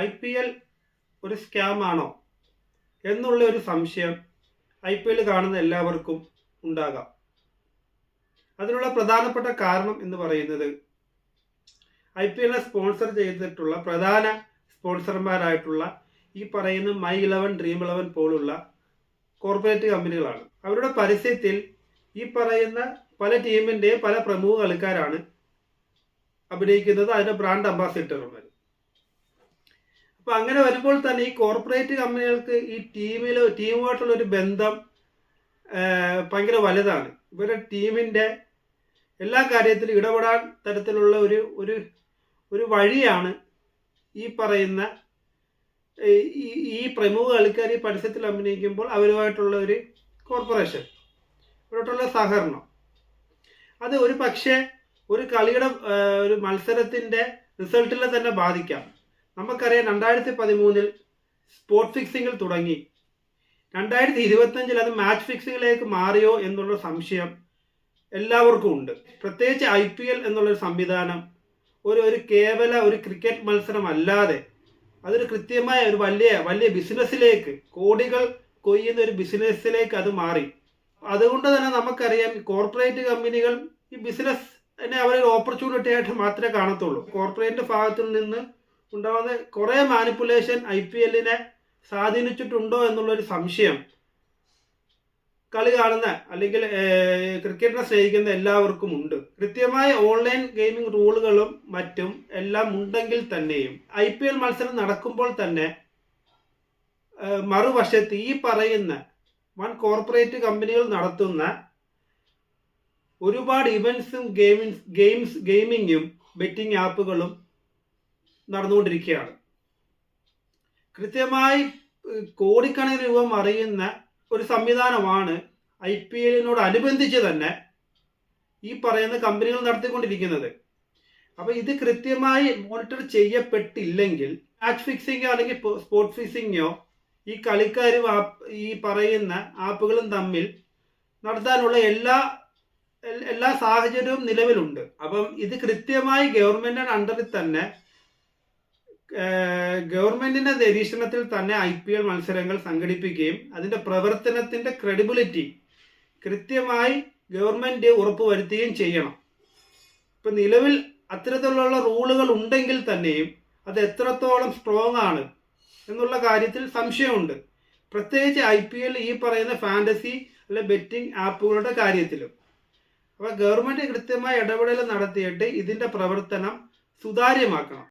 IPL ഒരു scam ആണോ എന്നുള്ള ഒരു സംശയം IPL കാണുന്ന എല്ലാവർക്കും ഉണ്ടാകാം. അതിനുള്ള പ്രധാനപ്പെട്ട കാരണം എന്ന് പറയുന്നത് IPL സ്പോൺസർ ചെയ്തിട്ടുള്ള പ്രധാന സ്പോൺസർമാരായിട്ടുള്ള ഈ പറയുന്ന My11, Dream11 പോലുള്ള കോർപ്പറേറ്റ് കമ്പനികളാണ്. അവരുടെ പരസ്യത്തിൽ ഈ പറയുന്ന പല ടീമിൻ്റെയും പല പ്രമുഖ കളിക്കാരാണ് അഭിനയിക്കുന്നത്, അതിൻ്റെ ബ്രാൻഡ് അംബാസിഡർമാർ. അപ്പോൾ അങ്ങനെ വരുമ്പോൾ തന്നെ ഈ കോർപ്പറേറ്റ് കമ്പനികൾക്ക് ഈ ടീമുമായിട്ടുള്ള ഒരു ബന്ധം ഭയങ്കര വലുതാണ്. ഇവരുടെ ടീമിൻ്റെ എല്ലാ കാര്യത്തിലും ഇടപെടാൻ തരത്തിലുള്ള ഒരു വഴിയാണ് ഈ പറയുന്ന ഈ പ്രമുഖ കളിക്കാർ ഈ പരസ്യത്തിൽ അഭിനയിക്കുമ്പോൾ അവരുമായിട്ടുള്ള ഒരു കോർപ്പറേഷൻ, ഇവരോട്ടുള്ള സഹകരണം. അത് ഒരു പക്ഷേ ഒരു കളിയുടെ ഒരു മത്സരത്തിൻ്റെ റിസൾട്ടിനെ തന്നെ ബാധിക്കാം. നമുക്കറിയാം 2013 സ്പോട്ട് ഫിക്സിങ്ങിൽ തുടങ്ങി, 2025 അത് മാച്ച് ഫിക്സിങ്ങിലേക്ക് മാറിയോ എന്നുള്ള സംശയം എല്ലാവർക്കും ഉണ്ട്. പ്രത്യേകിച്ച് IPL എന്നുള്ളൊരു സംവിധാനം ഒരു കേവല ഒരു ക്രിക്കറ്റ് മത്സരം അല്ലാതെ അതൊരു കൃത്യമായ ഒരു വലിയ ബിസിനസ്സിലേക്ക്, കോടികൾ കൊയ്യുന്ന ഒരു ബിസിനസ്സിലേക്ക് അത് മാറി. അതുകൊണ്ട് തന്നെ നമുക്കറിയാം കോർപ്പറേറ്റ് കമ്പനികൾ ഈ ബിസിനസ്സിനെ അവരൊരു ഓപ്പർച്യൂണിറ്റി ആയിട്ട് മാത്രമേ കാണത്തുള്ളൂ. കോർപ്പറേറ്റ് ഭാഗത്തിൽ നിന്ന് ഉണ്ടാകുന്ന കുറേ മാനിപ്പുലേഷൻ IPLനെ സ്വാധീനിച്ചിട്ടുണ്ടോ എന്നുള്ളൊരു സംശയം കളി കാണുന്ന അല്ലെങ്കിൽ ക്രിക്കറ്റിനെ സ്നേഹിക്കുന്ന എല്ലാവർക്കും ഉണ്ട്. കൃത്യമായ ഓൺലൈൻ ഗെയിമിംഗ് റൂളുകളും മറ്റും എല്ലാം ഉണ്ടെങ്കിൽ തന്നെയും IPL മത്സരം നടക്കുമ്പോൾ തന്നെ മറുവശത്ത് ഈ പറയുന്ന വൻ കോർപ്പറേറ്റ് കമ്പനികൾ നടത്തുന്ന ഒരുപാട് ഇവൻസും ഗെയിമിങ്ങും ബെറ്റിംഗ് ആപ്പുകളും നടന്നുകൊണ്ടിരിക്കുകയാണ്. കൃത്യമായി കോടിക്കണക്കിന് രൂപ മറിയുന്ന ഒരു സംവിധാനമാണ് IPLനോട് അനുബന്ധിച്ച് തന്നെ ഈ പറയുന്ന കമ്പനികൾ നടത്തിക്കൊണ്ടിരിക്കുന്നത്. അപ്പോൾ ഇത് കൃത്യമായി മോണിറ്റർ ചെയ്യപ്പെട്ടില്ലെങ്കിൽ മാച്ച് ഫിക്സിങ്ങോ അല്ലെങ്കിൽ സ്പോട്ട് ഫിക്സിങ്ങോ ഈ കളിക്കാരും ഈ പറയുന്ന ആപ്പുകളും തമ്മിൽ നടത്താനുള്ള എല്ലാ സാഹചര്യവും നിലവിലുണ്ട്. അപ്പം ഇത് കൃത്യമായി ഗവൺമെന്റിന്റെ അണ്ടറിൽ തന്നെ, ഗവൺമെന്റിന്റെ നിരീക്ഷണത്തിൽ തന്നെ IPL മത്സരങ്ങൾ സംഘടിപ്പിക്കുകയും അതിന്റെ പ്രവർത്തനത്തിന്റെ ക്രെഡിബിലിറ്റി കൃത്യമായി ഗവൺമെന്റ് ഉറപ്പുവരുത്തുകയും ചെയ്യണം. ഇപ്പം നിലവിൽ അത്തരത്തിലുള്ള റൂളുകൾ ഉണ്ടെങ്കിൽ തന്നെയും അത് എത്രത്തോളം സ്ട്രോങ് ആണ് എന്നുള്ള കാര്യത്തിൽ സംശയമുണ്ട്. പ്രത്യേകിച്ച് IPL ഈ പറയുന്ന ഫാന്റസി അല്ലെ ബെറ്റിംഗ് ആപ്പുകളുടെ കാര്യത്തിലും. അപ്പോൾ ഗവൺമെന്റ് കൃത്യമായ ഇടപെടൽ നടത്തിയിട്ട് ഇതിന്റെ പ്രവർത്തനം സുതാര്യമാക്കണം.